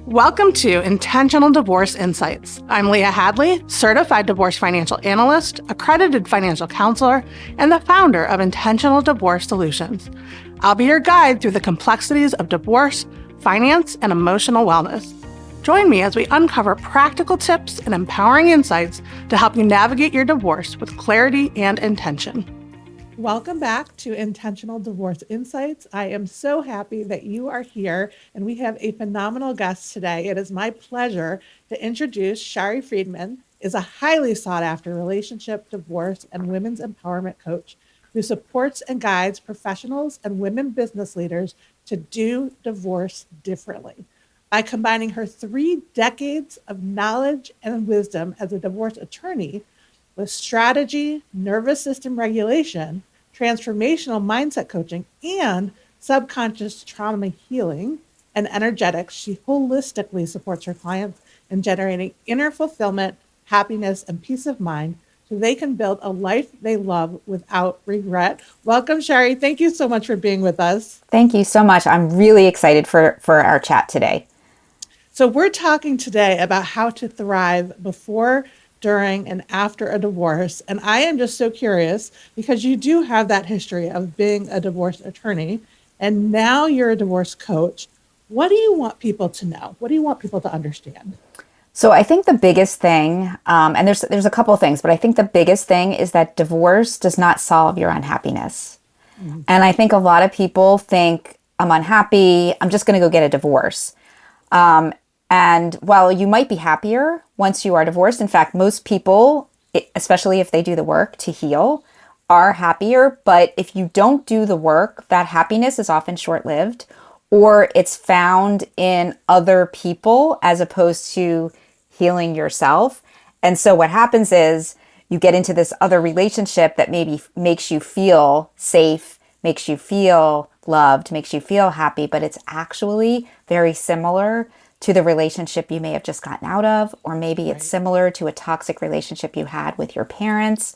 Welcome to Intentional Divorce Insights. I'm Leah Hadley, certified divorce financial analyst, accredited financial counselor, and the founder of Intentional Divorce Solutions. I'll be your guide through the complexities of divorce, finance, and emotional wellness. Join me as we uncover practical tips and empowering insights to help you navigate your divorce with clarity and intention. Welcome back to Intentional Divorce Insights. I am so happy that you are here and we have a phenomenal guest today. It is my pleasure to introduce Sharri Freedman, is a highly sought after relationship, divorce, and women's empowerment coach who supports and guides professionals and women business leaders to do divorce differently. By combining her 3 decades of knowledge and wisdom as a divorce attorney with strategy, nervous system regulation, transformational mindset coaching, and subconscious trauma healing and energetics, she holistically supports her clients in generating inner fulfillment, happiness, and peace of mind so they can build a life they love without regret. Welcome, Sharri. Thank you so much for being with us. Thank you so much. I'm really excited for our chat today. So we're talking today about how to thrive before, during, and after a divorce. And I am just so curious because you do have that history of being a divorce attorney and now you're a divorce coach. What do you want people to know? What do you want people to understand? So I think the biggest thing, and there's a couple of things, but I think the biggest thing is that divorce does not solve your unhappiness. Mm-hmm. And I think a lot of people think, I'm unhappy, I'm just going to go get a divorce. And while you might be happier once you are divorced, in fact, most people, especially if they do the work to heal, are happier. But if you don't do the work, that happiness is often short-lived, or it's found in other people as opposed to healing yourself. And so what happens is you get into this other relationship that maybe makes you feel safe, makes you feel loved, makes you feel happy, but it's actually very similar to the relationship you may have just gotten out of, or maybe it's similar to a toxic relationship you had with your parents.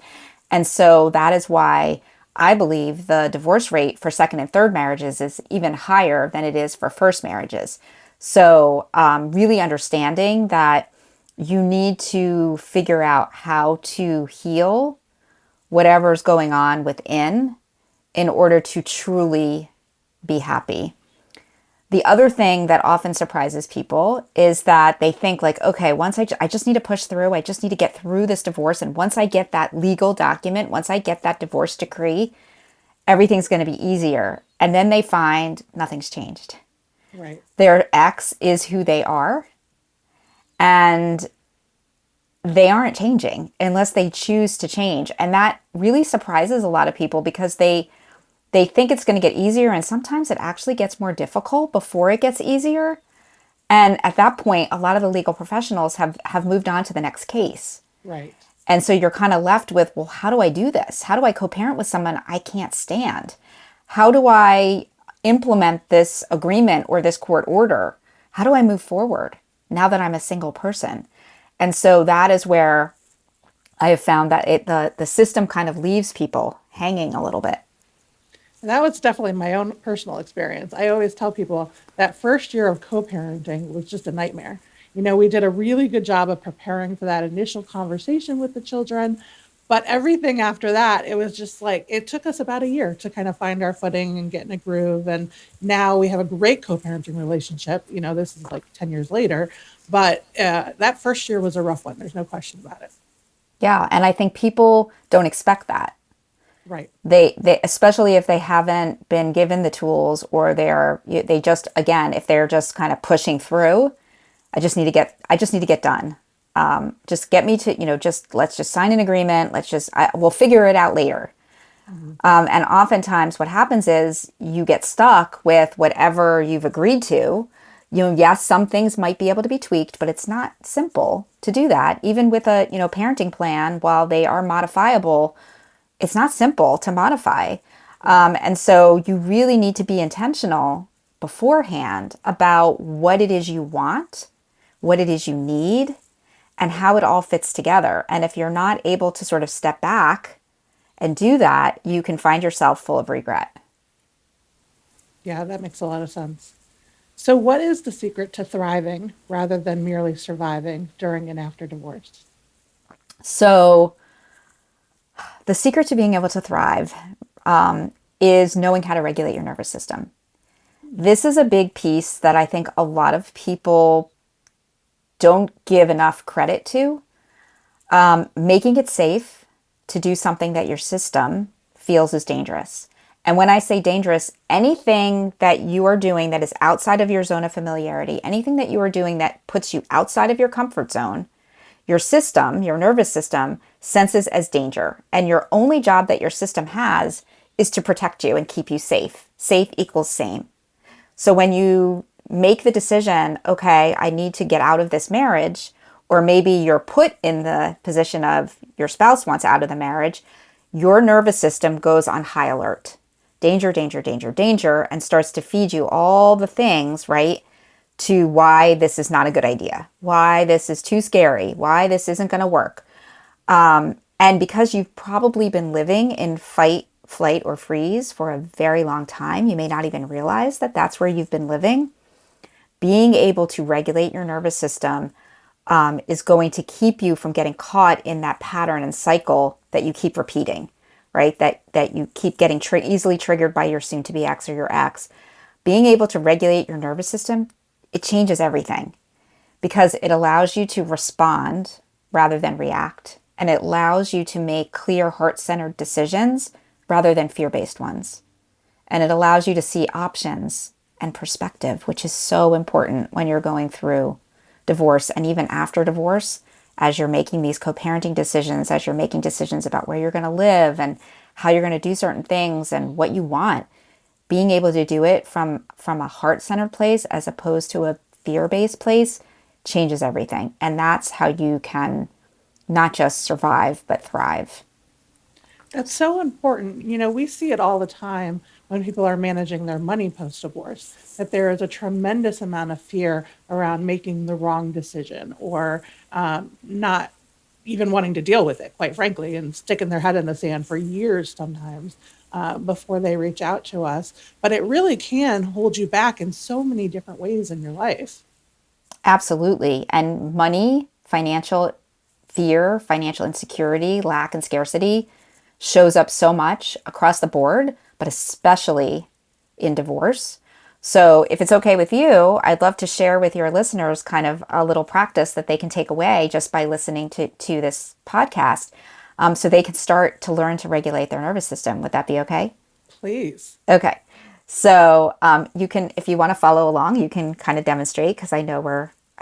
And so that is why I believe the divorce rate for second and third marriages is even higher than it is for first marriages. So really understanding that you need to figure out how to heal whatever's going on within in order to truly be happy. The other thing that often surprises people is that they think like, okay, once I just need to push through, I just need to get through this divorce. And once I get that legal document, once I get that divorce decree, everything's going to be easier. And then they find nothing's changed. Right. Their ex is who they are. And they aren't changing unless they choose to change. And that really surprises a lot of people because they think it's going to get easier, and sometimes it actually gets more difficult before it gets easier. And at that point, a lot of the legal professionals have moved on to the next case. Right. And so you're kind of left with, well, how do I do this? How do I co-parent with someone I can't stand? How do I implement this agreement or this court order? How do I move forward now that I'm a single person? And so that is where I have found that the system kind of leaves people hanging a little bit. That was definitely my own personal experience. I always tell people that first year of co-parenting was just a nightmare. You know, we did a really good job of preparing for that initial conversation with the children, but everything after that, it was just like, it took us about a year to kind of find our footing and get in a groove. And now we have a great co-parenting relationship. You know, this is like 10 years later, but that first year was a rough one. There's no question about it. Yeah. And I think people don't expect that. Right. They especially if they haven't been given the tools, or they just, again, if they're just kind of pushing through, I just need to get done. Just get me to, let's just sign an agreement. We'll figure it out later. Mm-hmm. And oftentimes what happens is you get stuck with whatever you've agreed to. Yes, some things might be able to be tweaked, but it's not simple to do that. Even with a, parenting plan, while they are modifiable, it's not simple to modify. And so you really need to be intentional beforehand about what it is you want, what it is you need, and how it all fits together. And if you're not able to sort of step back and do that, you can find yourself full of regret. Yeah, that makes a lot of sense. So, what is the secret to thriving rather than merely surviving during and after divorce? So, the secret to being able to thrive is knowing how to regulate your nervous system. This is a big piece that I think a lot of people don't give enough credit to. Making it safe to do something that your system feels is dangerous. And when I say dangerous, anything that you are doing that is outside of your zone of familiarity, anything that you are doing that puts you outside of your comfort zone, your system, your nervous system, senses as danger. And your only job that your system has is to protect you and keep you safe. Safe equals sane. So when you make the decision, okay, I need to get out of this marriage, or maybe you're put in the position of your spouse wants out of the marriage, your nervous system goes on high alert. Danger, danger, danger, danger, and starts to feed you all the things, right? To why this is not a good idea, why this is too scary, why this isn't going to work. And because you've probably been living in fight, flight, or freeze for a very long time, you may not even realize that that's where you've been living. Being able to regulate your nervous system is going to keep you from getting caught in that pattern and cycle that you keep repeating, right? That you keep getting easily triggered by your soon-to-be ex or your ex. Being able to regulate your nervous system, it changes everything because it allows you to respond rather than react. And it allows you to make clear, heart-centered decisions rather than fear-based ones. And it allows you to see options and perspective, which is so important when you're going through divorce and even after divorce, as you're making these co-parenting decisions, as you're making decisions about where you're going to live and how you're going to do certain things and what you want. Being able to do it from a heart-centered place as opposed to a fear-based place changes everything. And that's how you can not just survive, but thrive. That's so important. We see it all the time when people are managing their money post-divorce, that there is a tremendous amount of fear around making the wrong decision or not even wanting to deal with it, quite frankly, and sticking their head in the sand for years sometimes before they reach out to us. But it really can hold you back in so many different ways in your life. Absolutely. And money, financial fear, financial insecurity, lack and scarcity shows up so much across the board, but especially in divorce. So if it's okay with you, I'd love to share with your listeners kind of a little practice that they can take away just by listening to this podcast, so they can start to learn to regulate their nervous system. Would that be okay? Please. Okay. So you can, if you want to follow along, you can kind of demonstrate because I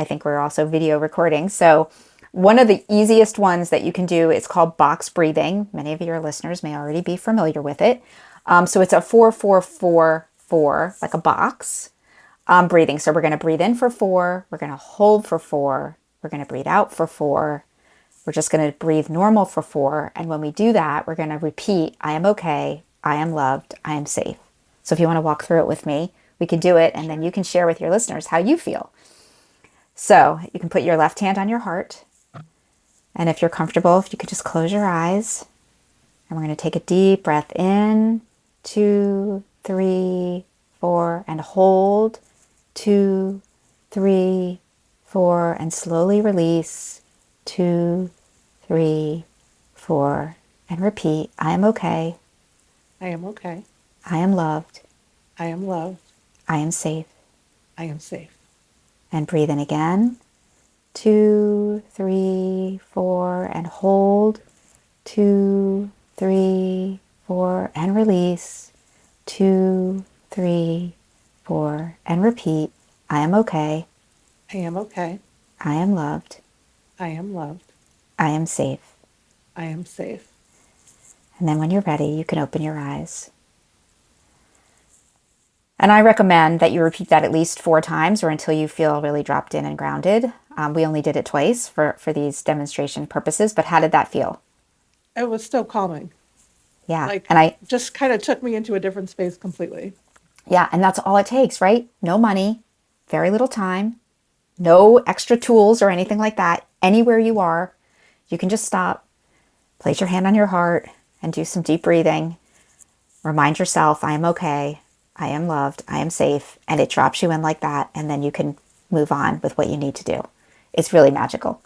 think we're also video recording. So one of the easiest ones that you can do is called box breathing. Many of your listeners may already be familiar with it. So it's a 4-4-4-4, like a box breathing. So we're going to breathe in for 4. We're going to hold for 4. We're going to breathe out for 4. We're just going to breathe normal for 4. And when we do that, we're going to repeat, I am okay. I am loved. I am safe. So if you want to walk through it with me, we can do it. And then you can share with your listeners how you feel. So you can put your left hand on your heart. And if you're comfortable, if you could just close your eyes. And we're going to take a deep breath in, 2, 3, 4, and hold, 2, 3, 4, and slowly release, 2, 3, 4, and repeat, I am okay. I am okay. I am loved. I am loved. I am safe. I am safe. And breathe in again, 2, 3, 4, and hold, 2, 3, 4, and release, 2, 3, 4, and repeat, I am okay. I am okay. I am loved. I am loved. I am safe. I am safe. And then when you're ready, you can open your eyes. And I recommend that you repeat that at least 4 times or until you feel really dropped in and grounded. We only did it twice for these demonstration purposes, but how did that feel? It was so calming. Yeah. And I just kind of took me into a different space completely. Yeah. And that's all it takes, right? No money, very little time, no extra tools or anything like that. Anywhere you are, you can just stop, place your hand on your heart and do some deep breathing. Remind yourself, I am okay. I am loved, I am safe, and it drops you in like that, and then you can move on with what you need to do. It's really magical.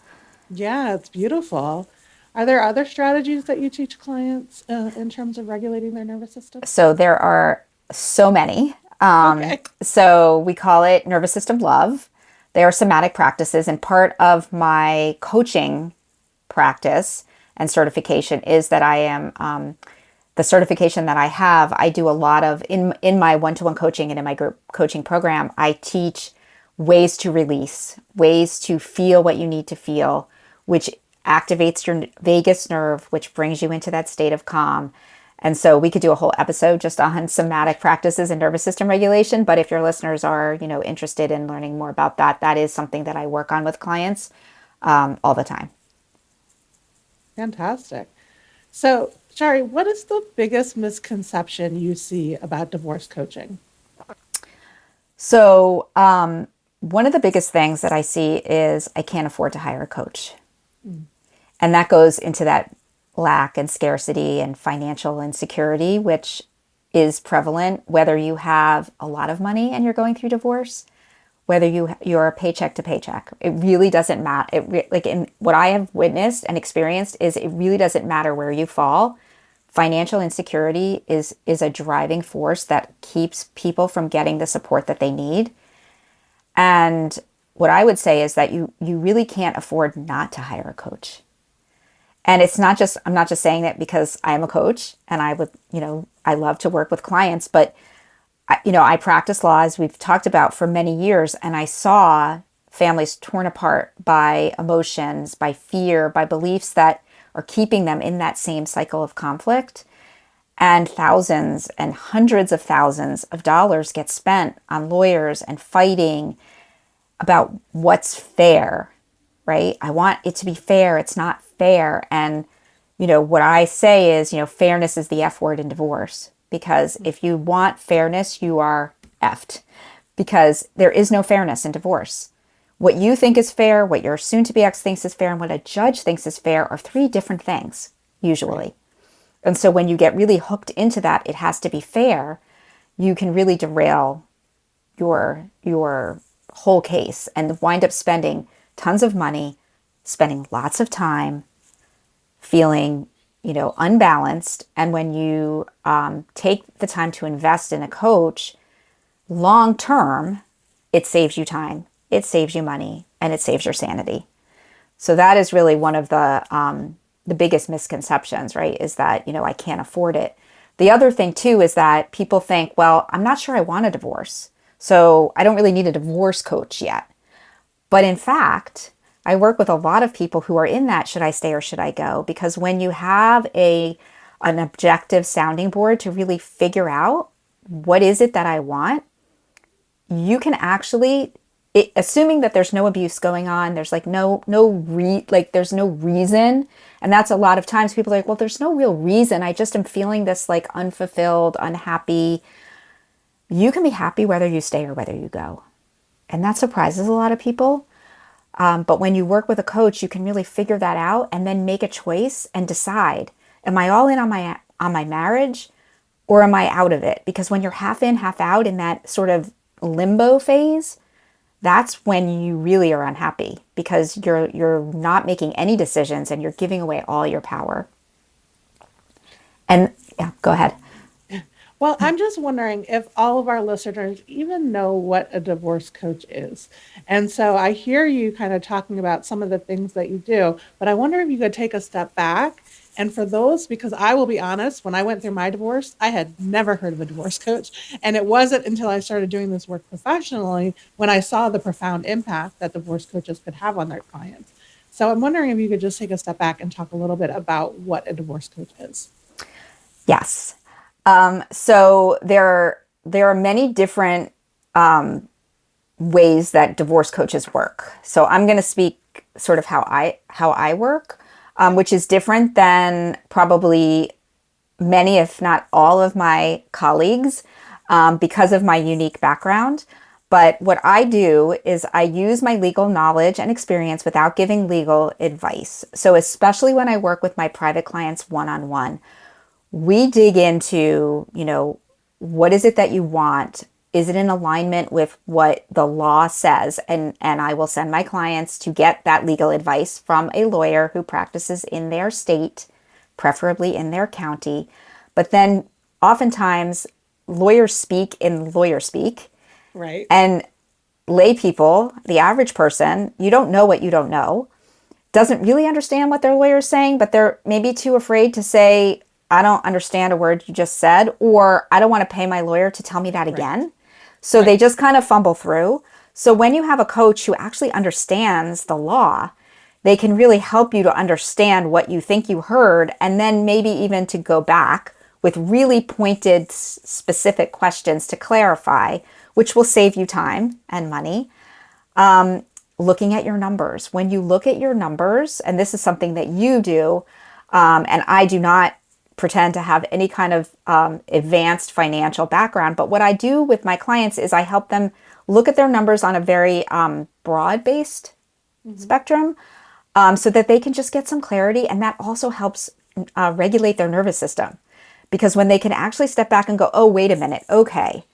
Yeah, it's beautiful. Are there other strategies that you teach clients in terms of regulating their nervous system? So there are so many. Okay. So we call it nervous system love. They are somatic practices, and part of my coaching practice and certification is that I am the certification that I have. I do a lot of in my one-to-one coaching and in my group coaching program. I teach ways to release, ways to feel what you need to feel, which activates your vagus nerve, which brings you into that state of calm. And so we could do a whole episode just on somatic practices and nervous system regulation. But if your listeners are, interested in learning more about that, that is something that I work on with clients all the time. Fantastic. So, Shari, what is the biggest misconception you see about divorce coaching? So one of the biggest things that I see is I can't afford to hire a coach. And that goes into that lack and scarcity and financial insecurity, which is prevalent whether you have a lot of money and you're going through divorce, whether you're a paycheck to paycheck. It really doesn't matter. Like in what I have witnessed and experienced is it really doesn't matter where you fall. Financial insecurity is a driving force that keeps people from getting the support that they need. And what I would say is that you really can't afford not to hire a coach. And I'm not just saying that because I'm a coach and I would, I love to work with clients, but I practice law, as we've talked about, for many years, and I saw families torn apart by emotions, by fear, by beliefs that are keeping them in that same cycle of conflict. And thousands and hundreds of thousands of dollars get spent on lawyers and fighting about what's fair, right? I want it to be fair. It's not fair. And, what I say is, fairness is the F word in divorce. Because if you want fairness, you are effed. Because there is no fairness in divorce. What you think is fair, what your soon-to-be ex thinks is fair, and what a judge thinks is fair are three different things, usually. Right. And so when you get really hooked into that, it has to be fair, you can really derail your whole case and wind up spending tons of money, spending lots of time, feeling unbalanced. And when you take the time to invest in a coach, long term, it saves you time, it saves you money, and it saves your sanity. So that is really one of the biggest misconceptions, right? Is that, I can't afford it. The other thing too is that people think, well, I'm not sure I want a divorce, so I don't really need a divorce coach yet. But in fact, I work with a lot of people who are in that should I stay or should I go? Because when you have an objective sounding board to really figure out what is it that I want, you can actually, assuming that there's no abuse going on, there's like there's no reason. And that's a lot of times people are like, well, there's no real reason. I just am feeling this like unfulfilled, unhappy. You can be happy whether you stay or whether you go. And that surprises a lot of people. But when you work with a coach, you can really figure that out and then make a choice and decide, am I all in on my marriage or am I out of it? Because when you're half in, half out in that sort of limbo phase, that's when you really are unhappy because you're not making any decisions and you're giving away all your power. And yeah, go ahead. Well, I'm just wondering if all of our listeners even know what a divorce coach is. And so I hear you kind of talking about some of the things that you do, but I wonder if you could take a step back. And for those, because I will be honest, when I went through my divorce, I had never heard of a divorce coach. And it wasn't until I started doing this work professionally when I saw the profound impact that divorce coaches could have on their clients. So I'm wondering if you could just take a step back and talk a little bit about what a divorce coach is. Yes. So there are many different ways that divorce coaches work. So I'm going to speak sort of how I work, which is different than probably many, if not all, of my colleagues because of my unique background. But what I do is I use my legal knowledge and experience without giving legal advice. So especially when I work with my private clients one-on-one, we dig into, What is it that you want? Is it in alignment with what the law says? And I will send my clients to get that legal advice from a lawyer who practices in their state, preferably in their county. But then oftentimes lawyers speak in lawyer speak. Right. And lay people, the average person, you don't know what you don't know, doesn't really understand what their lawyer is saying, but they're maybe too afraid to say, I don't understand a word you just said, or I don't want to pay my lawyer to tell me that again. So they just kind of fumble through. So when you have a coach who actually understands the law, they can really help you to understand what you think you heard, and then maybe even to go back with really pointed, specific questions to clarify, which will save you time and money. Looking at your numbers. When you look at your numbers, and this is something that you do, and I do not pretend to have any kind of advanced financial background, but what I do with my clients is I help them look at their numbers on a very broad-based spectrum, so that they can just get some clarity, and that also helps regulate their nervous system. Because when they can actually step back and go, oh, wait a minute, okay,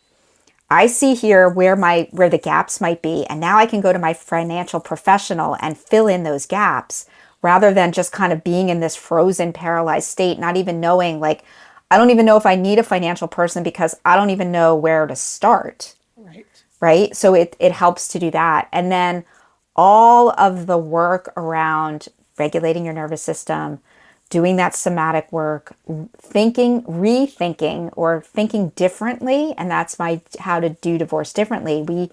I see here where the gaps might be, and now I can go to my financial professional and fill in those gaps, rather than just kind of being in this frozen, paralyzed state, not even knowing, like, I don't even know if I need a financial person because I don't even know where to start. Right? So it helps to do that. And then all of the work around regulating your nervous system, doing that somatic work, rethinking or thinking differently. And that's my how to do divorce differently.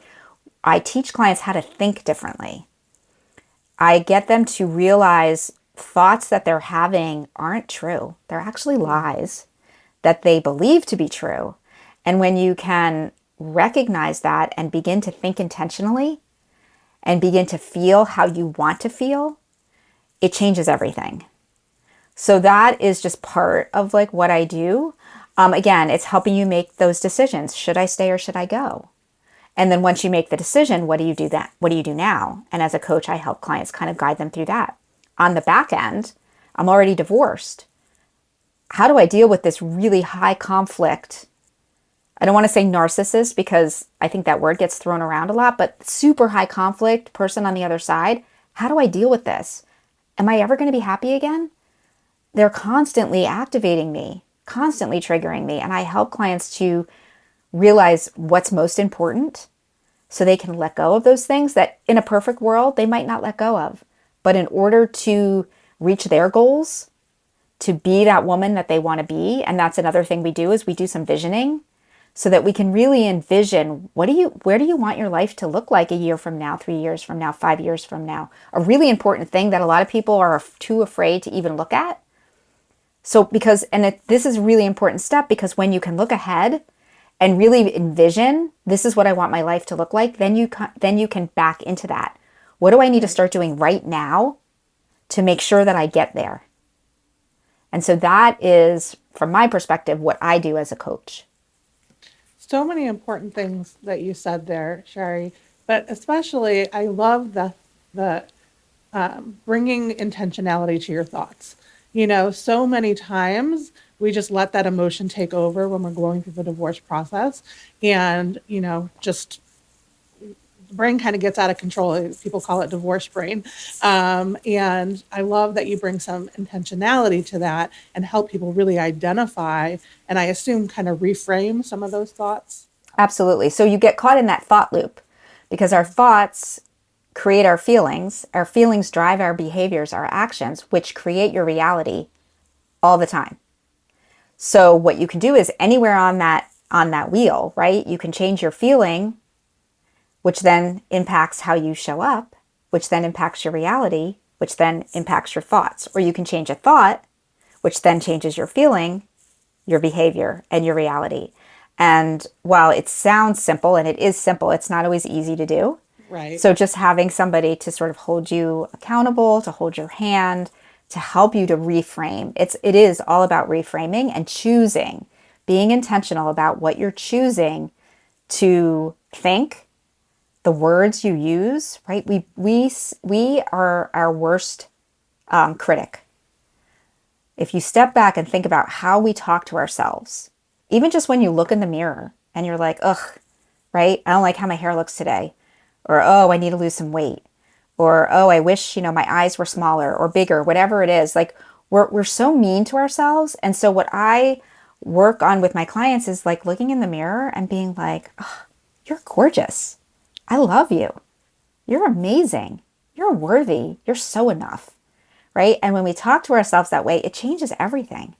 I teach clients how to think differently. I get them to realize thoughts that they're having aren't true. They're actually lies that they believe to be true. And when you can recognize that and begin to think intentionally and begin to feel how you want to feel, it changes everything. So that is just part of like what I do. Again, it's helping you make those decisions. Should I stay or should I go? And then once you make the decision, what do you do that? What do you do now? And as a coach, I help clients kind of guide them through that. On the back end, I'm already divorced. How do I deal with this really high conflict? I don't want to say narcissist because I think that word gets thrown around a lot, but super high conflict person on the other side. How do I deal with this? Am I ever going to be happy again? They're constantly activating me, constantly triggering me. And I help clients to realize what's most important so they can let go of those things that in a perfect world, they might not let go of. But in order to reach their goals, to be that woman that they want to be, and that's another thing we do is we do some visioning so that we can really envision where do you want your life to look like a year from now, 3 years from now, 5 years from now. A really important thing that a lot of people are too afraid to even look at. So this is a really important step because when you can look ahead and really envision, this is what I want my life to look like, then you can back into that. What do I need to start doing right now to make sure that I get there? And so that is, from my perspective, what I do as a coach. So many important things that you said there, Sharri, but especially I love the bringing intentionality to your thoughts. You know, so many times we just let that emotion take over when we're going through the divorce process, and just the brain kind of gets out of control. People call it divorce brain. And I love that you bring some intentionality to that and help people really identify, and I assume kind of reframe some of those thoughts. Absolutely. So you get caught in that thought loop because our thoughts create our feelings drive our behaviors, our actions, which create your reality all the time. So what you can do is anywhere on that wheel, right? You can change your feeling, which then impacts how you show up, which then impacts your reality, which then impacts your thoughts. Or you can change a thought, which then changes your feeling, your behavior, and your reality. And while it sounds simple, and it is simple, it's not always easy to do. Right. So just having somebody to sort of hold you accountable, to hold your hand, to help you to reframe. It is all about reframing and choosing, being intentional about what you're choosing to think, the words you use, right? We are our worst critic. If you step back and think about how we talk to ourselves, Even just when you look in the mirror and you're like, ugh, right? I don't like how my hair looks today. Or, oh, I need to lose some weight. Or, oh, I wish, my eyes were smaller or bigger, whatever it is. Like we're so mean to ourselves. And so what I work on with my clients is like looking in the mirror and being like, oh, you're gorgeous. I love you. You're amazing. You're worthy. You're so enough. Right? And when we talk to ourselves that way, it changes everything.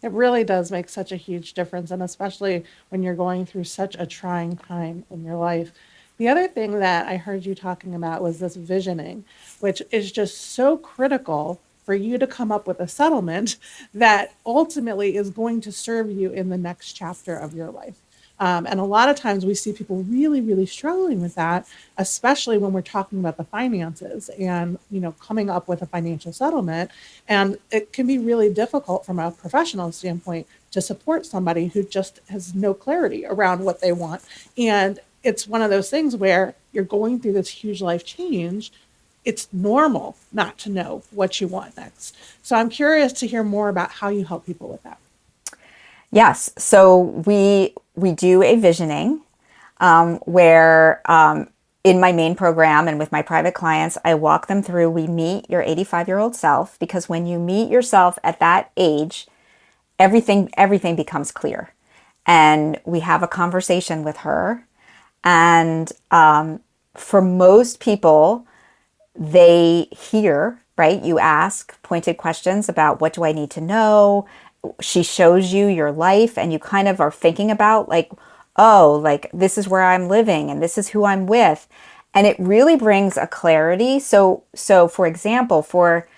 It really does make such a huge difference, and especially when you're going through such a trying time in your life. The other thing that I heard you talking about was this visioning, which is just so critical for you to come up with a settlement that ultimately is going to serve you in the next chapter of your life. And a lot of times we see people really, really struggling with that, especially when we're talking about the finances and, coming up with a financial settlement. And it can be really difficult from a professional standpoint to support somebody who just has no clarity around what they want. And it's one of those things where you're going through this huge life change. It's normal not to know what you want next. So I'm curious to hear more about how you help people with that. Yes. So we do a visioning where in my main program and with my private clients, I walk them through. We meet your 85-year-old self, because when you meet yourself at that age, everything becomes clear. And we have a conversation with her. And for most people, they hear, right? You ask pointed questions about, what do I need to know? She shows you your life and you kind of are thinking about like, oh, like this is where I'm living and this is who I'm with. And it really brings a clarity. So for example, for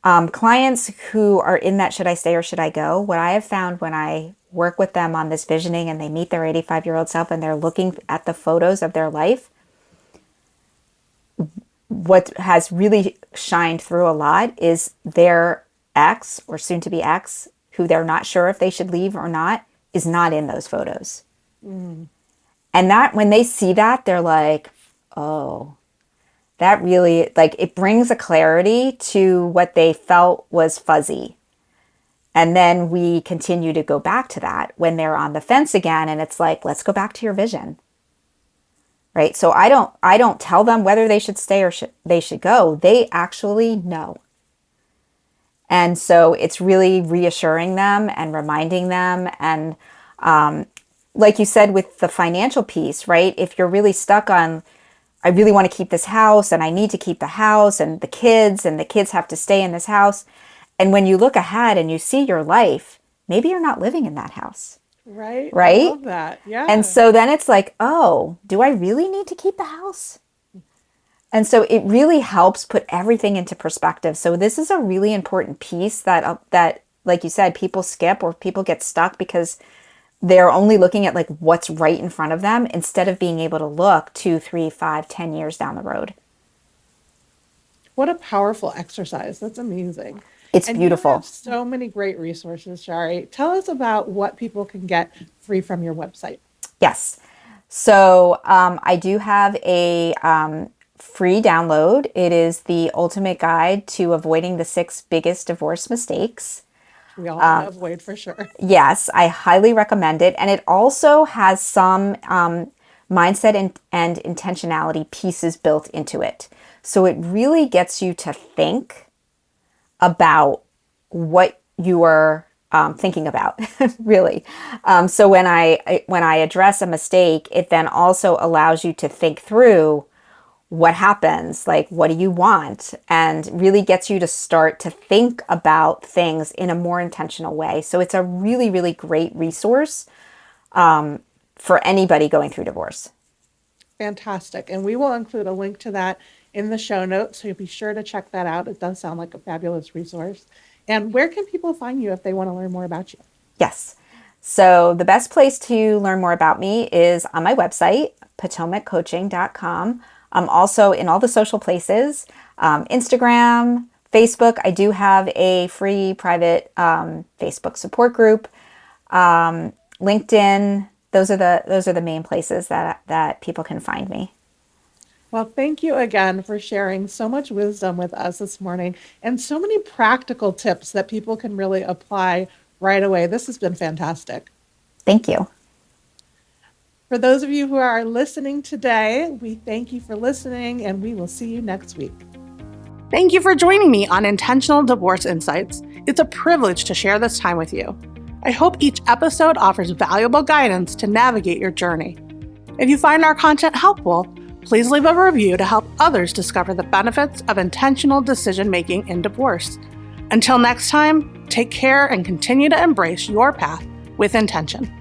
clients who are in that should I stay or should I go, what I have found when I work with them on this visioning and they meet their 85-year-old self and they're looking at the photos of their life, what has really shined through a lot is their ex or soon to be ex, who they're not sure if they should leave or not, is not in those photos. And that when they see that, they're like, oh, that really, like, it brings a clarity to what they felt was fuzzy. And then we continue to go back to that when they're on the fence again. And it's like, let's go back to your vision. Right. So I don't tell them whether they should stay or they should go. They actually know. And so it's really reassuring them and reminding them. And like you said, with the financial piece, right? If you're really stuck on, I really want to keep this house and I need to keep the house and the kids have to stay in this house. And when you look ahead and you see your life, maybe you're not living in that house. Right? I Right? love that. And Yeah. so then it's like, oh, do I really need to keep the house? And so it really helps put everything into perspective. So this is a really important piece that like you said, people skip or people get stuck because they're only looking at like what's right in front of them instead of being able to look 2, 3, 5, 10 years down the road. What a powerful exercise. That's amazing. It's And you have beautiful. so many great resources, Shari. Tell us about what people can get free from your website. Yes. So I do have a free download. It is the ultimate guide to avoiding the 6 biggest divorce mistakes. We all want to avoid for sure. Yes, I highly recommend it. And it also has some mindset and intentionality pieces built into it. So it really gets you to think about what you are thinking about, really. So when I address a mistake, it then also allows you to think through what happens, like what do you want, and really gets you to start to think about things in a more intentional way. So it's a really, really great resource for anybody going through divorce. Fantastic. And we will include a link to that in the show notes. So be sure to check that out. It does sound like a fabulous resource. And where can people find you if they want to learn more about you? Yes. So the best place to learn more about me is on my website, potomaccoaching.com. I'm also in all the social places, Instagram, Facebook. I do have a free private Facebook support group, LinkedIn. Those are the main places that people can find me. Well, thank you again for sharing so much wisdom with us this morning and so many practical tips that people can really apply right away. This has been fantastic. Thank you. For those of you who are listening today, we thank you for listening, and we will see you next week. Thank you for joining me on Intentional Divorce Insights. It's a privilege to share this time with you. I hope each episode offers valuable guidance to navigate your journey. If you find our content helpful, please leave a review to help others discover the benefits of intentional decision-making in divorce. Until next time, take care and continue to embrace your path with intention.